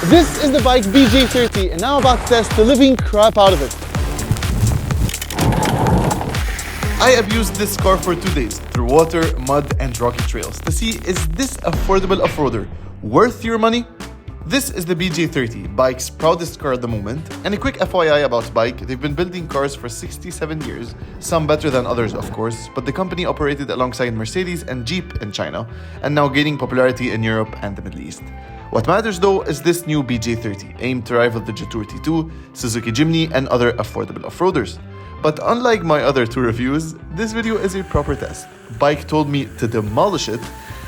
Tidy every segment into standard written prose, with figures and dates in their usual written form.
This is the BAIC BJ30 and now I'm about to test the living crap out of it. I have used this car for 2 days through water, mud and rocky trails to see is this affordable off-roader worth your money? This is the BJ30, BAIC's proudest car at the moment, and a quick FYI about BAIC, they've been building cars for 67 years, some better than others of course, but the company operated alongside Mercedes and Jeep in China, and now gaining popularity in Europe and the Middle East. What matters though is this new BJ30, aimed to rival the Jetour T2, Suzuki Jimny and other affordable off-roaders. But unlike my other two reviews, this video is a proper test. BAIC told me to demolish it,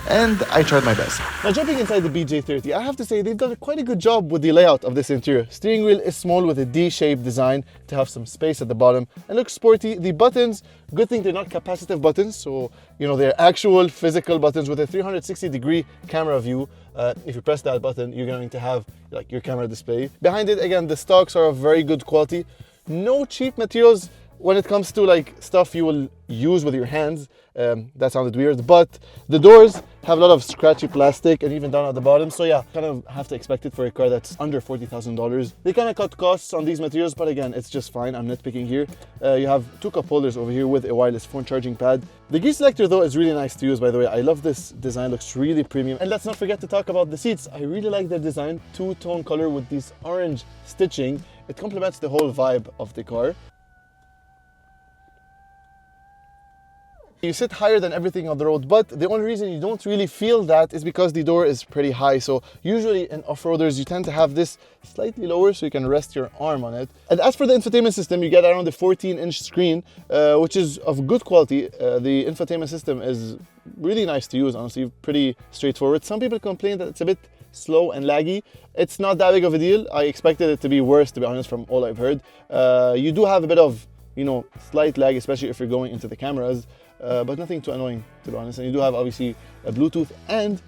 and I tried my best. Now jumping inside the BJ30, I have to say they've done quite a good job with the layout of this interior. Steering wheel is small with a D-shaped design to have some space at the bottom and looks sporty. The buttons, good thing they're not capacitive buttons, so they're actual physical buttons with a 360-degree camera view. If you press that button, you're going to have your camera display. Behind it, again, the stocks are of very good quality. No cheap materials when it comes to stuff you will use with your hands. That sounded weird, but the doors have a lot of scratchy plastic and even down at the bottom, so yeah, kind of have to expect it for a car that's under $40,000. They kind of cut costs on these materials, but again, it's just fine. I'm nitpicking here. You have two cup holders over here with a wireless phone charging pad. The gear selector though is really nice to use, by the way. I love this design, looks really premium. And let's not forget to talk about the seats. I really like their design, two-tone color with this orange stitching. It complements the whole vibe of the car. You sit higher than everything on the road, but the only reason you don't really feel that is because the door is pretty high. So usually in off-roaders, you tend to have this slightly lower so you can rest your arm on it. And as for the infotainment system, you get around a 14-inch screen, which is of good quality. The infotainment system is really nice to use, honestly, pretty straightforward. Some people complain that it's a bit slow and laggy. It's not that big of a deal. I expected it to be worse, to be honest, from all I've heard. You do have a bit of, slight lag, especially if you're going into the cameras. But nothing too annoying, to be honest. And you do have obviously a Bluetooth, and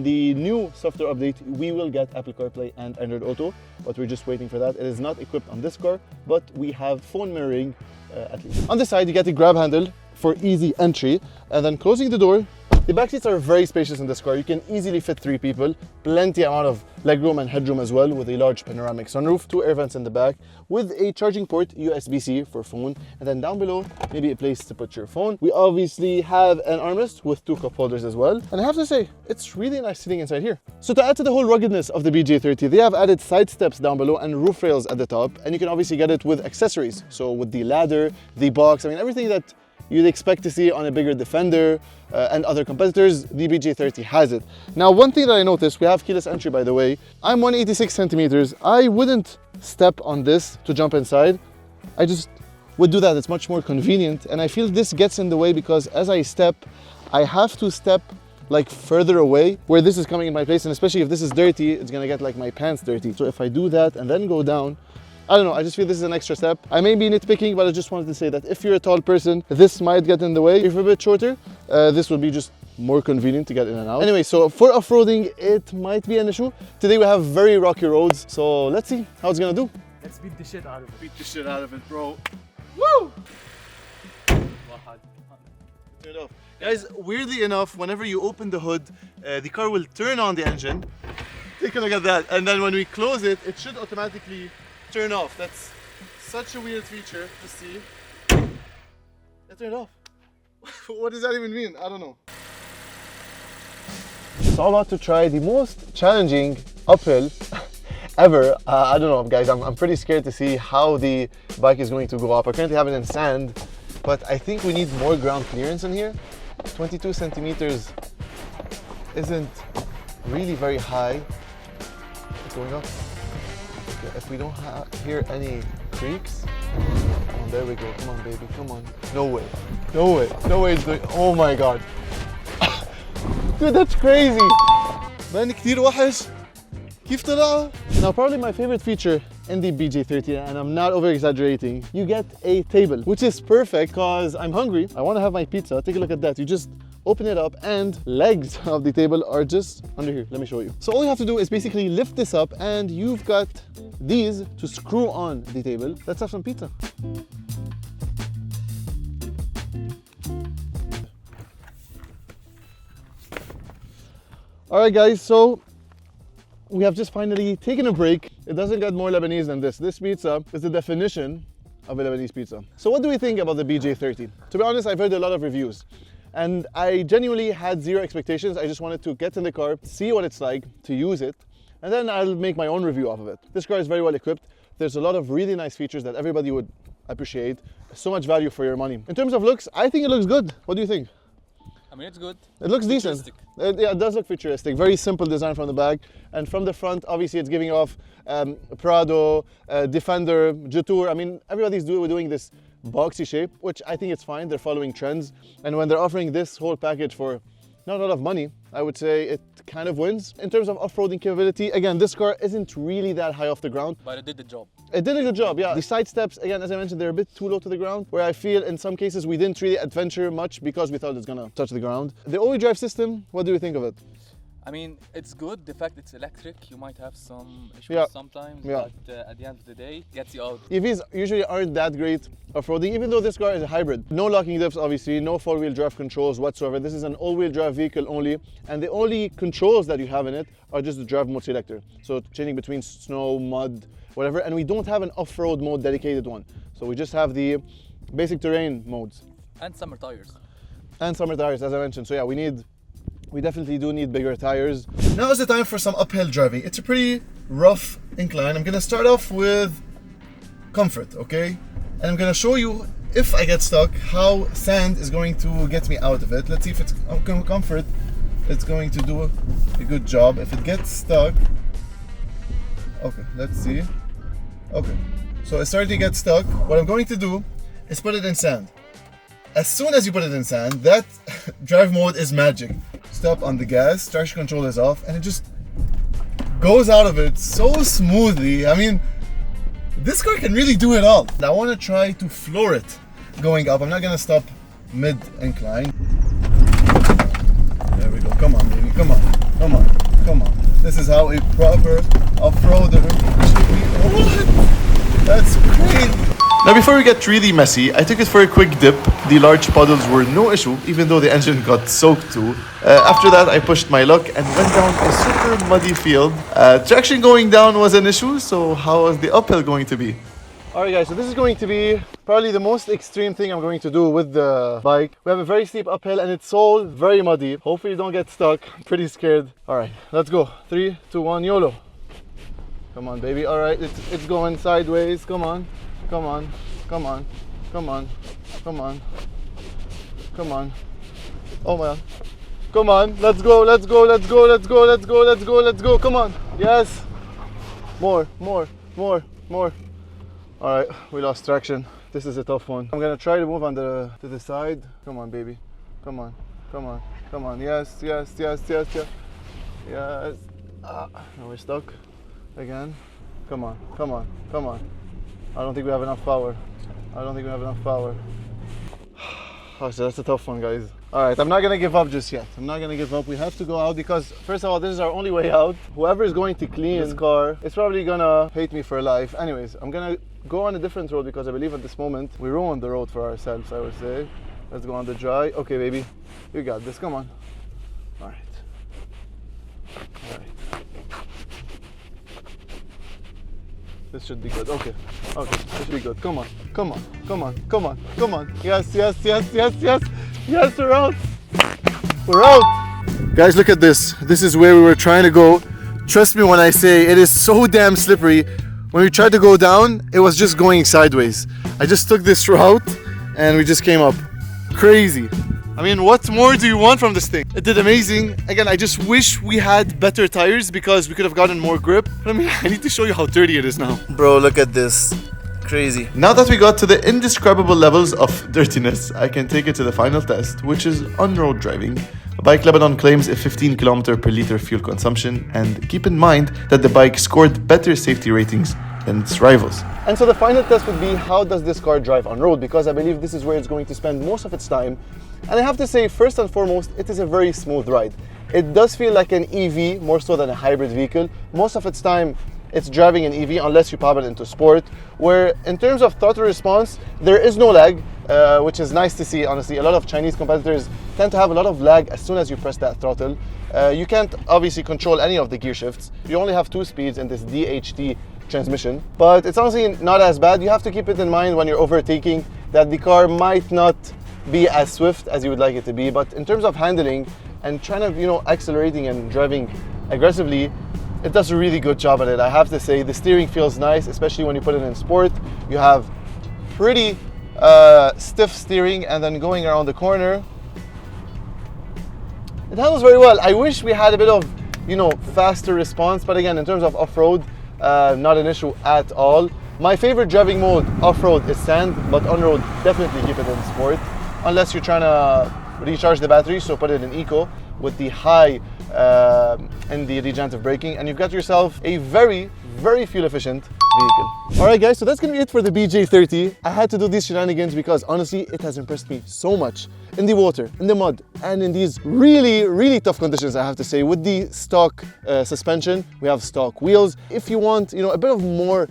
the new software update we will get Apple CarPlay and Android Auto, but we're just waiting for that. It is not equipped on this car, but we have phone mirroring at least. On the side you get the grab handle for easy entry, and then closing the door. The back seats are very spacious in this car. You can easily fit 3 people, plenty amount of legroom and headroom as well, with a large panoramic sunroof, 2 air vents in the back, with a charging port, USB-C for phone, and then down below, maybe a place to put your phone. We obviously have an armrest with 2 cup holders as well, and I have to say, it's really nice sitting inside here. So to add to the whole ruggedness of the BJ30, they have added side steps down below and roof rails at the top, and you can obviously get it with accessories. So with the ladder, the box, everything that you'd expect to see on a bigger Defender and other competitors, the BJ30 has it. Now, one thing that I noticed, we have keyless entry, by the way. I'm 186 centimeters. I wouldn't step on this to jump inside. I just would do that. It's much more convenient. And I feel this gets in the way because as I step, I have to step further away where this is coming in my place. And especially if this is dirty, it's gonna get my pants dirty. So if I do that and then go down, I don't know, I just feel this is an extra step. I may be nitpicking, but I just wanted to say that if you're a tall person, this might get in the way. If you're a bit shorter, this will be just more convenient to get in and out. Anyway, so for off-roading, it might be an issue. Today we have very rocky roads, so let's see how it's gonna do. Let's beat the shit out of it. Beat the shit out of it, bro. Woo! Turn it off. Guys, weirdly enough, whenever you open the hood, the car will turn on the engine. Take a look at that. And then when we close it, it should automatically turn off. That's such a weird feature to see. It turned off. What does that even mean? I don't know. So I'm about to try the most challenging uphill ever. I don't know, guys. I'm pretty scared to see how the bike is going to go up. I currently have it in sand, but I think we need more ground clearance in here. 22 centimeters isn't really very high. It's going up. If we don't hear any creaks, oh, there we go. Come on, baby, come on. No way, no way, no way it's doing. Oh my god. Dude, that's crazy. Man, كتير وحش. كيف طلع؟ Now, probably my favorite feature in the BJ30, and I'm not over exaggerating, you get a table, which is perfect because I'm hungry. I want to have my pizza. Take a look at that. You just open it up and legs of the table are just under here. Let me show you. So all you have to do is basically lift this up and you've got these to screw on the table. Let's have some pizza. All right, guys, so we have just finally taken a break. It doesn't get more Lebanese than this. This pizza is the definition of a Lebanese pizza. So what do we think about the BJ30? To be honest, I've heard a lot of reviews and I genuinely had zero expectations. I just wanted to get in the car, see what it's like, to use it, and then I'll make my own review off of it. This car is very well equipped. There's a lot of really nice features that everybody would appreciate. So much value for your money. In terms of looks, I think it looks good. What do you think? I mean, it's good. It looks decent. Yeah, it does look futuristic. Very simple design from the back. And from the front, obviously it's giving off Prado, Defender, Jetour. I mean, everybody's doing this boxy shape, which I think it's fine. They're following trends. And when they're offering this whole package for not a lot of money, I would say it kind of wins. In terms of off-roading capability, again, this car isn't really that high off the ground. But it did the job. It did a good job, yeah. The side steps, again, as I mentioned, they're a bit too low to the ground, where I feel in some cases we didn't really adventure much because we thought it's gonna touch the ground. The all-wheel drive system, what do you think of it? I mean, it's good. The fact it's electric, you might have some issues sometimes, but at the end of the day, gets you out. EVs usually aren't that great off-roading, even though this car is a hybrid. No locking dips, obviously, no four-wheel drive controls whatsoever. This is an all-wheel drive vehicle only, and the only controls that you have in it are just the drive mode selector. So changing between snow, mud, whatever, and we don't have an off-road mode dedicated one. So we just have the basic terrain modes. And summer tires. And summer tires, as I mentioned. So yeah, we definitely do need bigger tires. Now is the time for some uphill driving. It's a pretty rough incline. I'm gonna start off with comfort, okay? And I'm gonna show you, if I get stuck, how sand is going to get me out of it. Let's see if it's comfort. It's going to do a good job. If it gets stuck, okay, let's see. Okay, so it's starting to get stuck. What I'm going to do is put it in sand. As soon as you put it in sand, that drive mode is magic. Step on the gas, traction control is off, and it just goes out of it so smoothly. I mean, this car can really do it all. I want to try to floor it going up. I'm not going to stop mid-incline. There we go. Come on, baby. Come on. Come on. Come on. This is how a proper off-roader should be. What? That's crazy. Now before we get really messy, I took it for a quick dip. The large puddles were no issue, even though the engine got soaked too. After that, I pushed my luck and went down a super muddy field. Traction going down was an issue, so how was the uphill going to be? Alright guys, so this is going to be probably the most extreme thing I'm going to do with the bike. We have a very steep uphill and it's all very muddy. Hopefully you don't get stuck. I'm pretty scared. Alright, let's go. 3, 2, 1, YOLO. Come on, baby. Alright, it's going sideways. Come on. Come on, come on, come on, come on, come on. Oh man. Come on, let's go, let's go, let's go, let's go, let's go, let's go, let's go. Come on. Yes. More, more, more, more. Alright, we lost traction. This is a tough one. I'm gonna try to move on to the side. Come on, baby. Come on, come on, come on. Yes, yes, yes, yes, yes. Yes. Now we're stuck again. Come on, come on, come on. I don't think we have enough power. I don't think we have enough power. Oh, so that's a tough one, guys. All right, I'm not gonna give up just yet. I'm not gonna give up. We have to go out because, first of all, this is our only way out. Whoever is going to clean this car is probably gonna hate me for life. Anyways, I'm gonna go on a different road because I believe at this moment we ruined the road for ourselves, I would say. Let's go on the dry. Okay, baby, you got this. Come on. All right. All right. This should be good. Okay. Okay. This should be good. Come on. Come on. Come on. Come on. Come on. Yes, yes, yes, yes, yes. Yes, we're out. We're out. Guys, look at this. This is where we were trying to go. Trust me when I say it is so damn slippery. When we tried to go down, it was just going sideways. I just took this route and we just came up. Crazy. I mean, what more do you want from this thing? It did amazing. Again, I just wish we had better tires because we could have gotten more grip. But I mean, I need to show you how dirty it is now. Bro, look at this. Crazy. Now that we got to the indescribable levels of dirtiness, I can take it to the final test, which is on-road driving. BAIC Lebanon claims a 15 km per liter fuel consumption, and keep in mind that the bike scored better safety ratings than its rivals. And so the final test would be, how does this car drive on road? Because I believe this is where it's going to spend most of its time. And I have to say, first and foremost, it is a very smooth ride. It does feel like an EV more so than a hybrid vehicle. Most of its time, it's driving an EV unless you pop it into sport, where in terms of throttle response, there is no lag. which is nice to see, honestly. A lot of Chinese competitors tend to have a lot of lag as soon as you press that throttle. You can't obviously control any of the gear shifts. You only have 2 speeds in this DHT transmission, but it's honestly not as bad. You have to keep it in mind when you're overtaking that the car might not be as swift as you would like it to be, but in terms of handling and trying to, you know, accelerating and driving aggressively, it does a really good job at it. I have to say, the steering feels nice, especially when you put it in sport. You have pretty stiff steering, and then going around the corner, it handles very well. I wish we had a bit of, you know, faster response, but again, in terms of off-road, not an issue at all. My favorite driving mode off-road is sand, but on-road, definitely keep it in sport, unless you're trying to recharge the battery, so put it in eco with the high and the regenerative braking, and you've got yourself a very, very fuel efficient vehicle. Alright guys, so that's gonna be it for the BJ30. I had to do these shenanigans because honestly, it has impressed me so much in the water, in the mud, and in these really, really tough conditions, I have to say. With the stock suspension, we have stock wheels. If you want, you know, a bit of more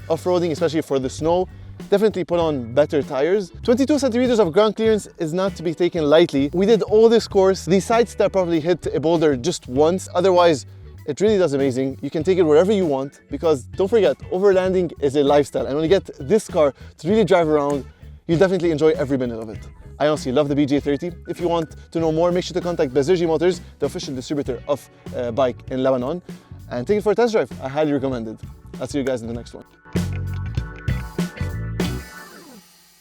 off-roading, especially for the snow, definitely put on better tires. 22 centimeters of ground clearance is not to be taken lightly. We did all this course. The side step probably hit a boulder just once. Otherwise, it really does amazing. You can take it wherever you want, because don't forget, overlanding is a lifestyle. And when you get this car to really drive around, you definitely enjoy every minute of it. I honestly love the BJ30. If you want to know more, make sure to contact BAIC Motors, the official distributor of BAIC in Lebanon, and take it for a test drive. I highly recommend it. I'll see you guys in the next one.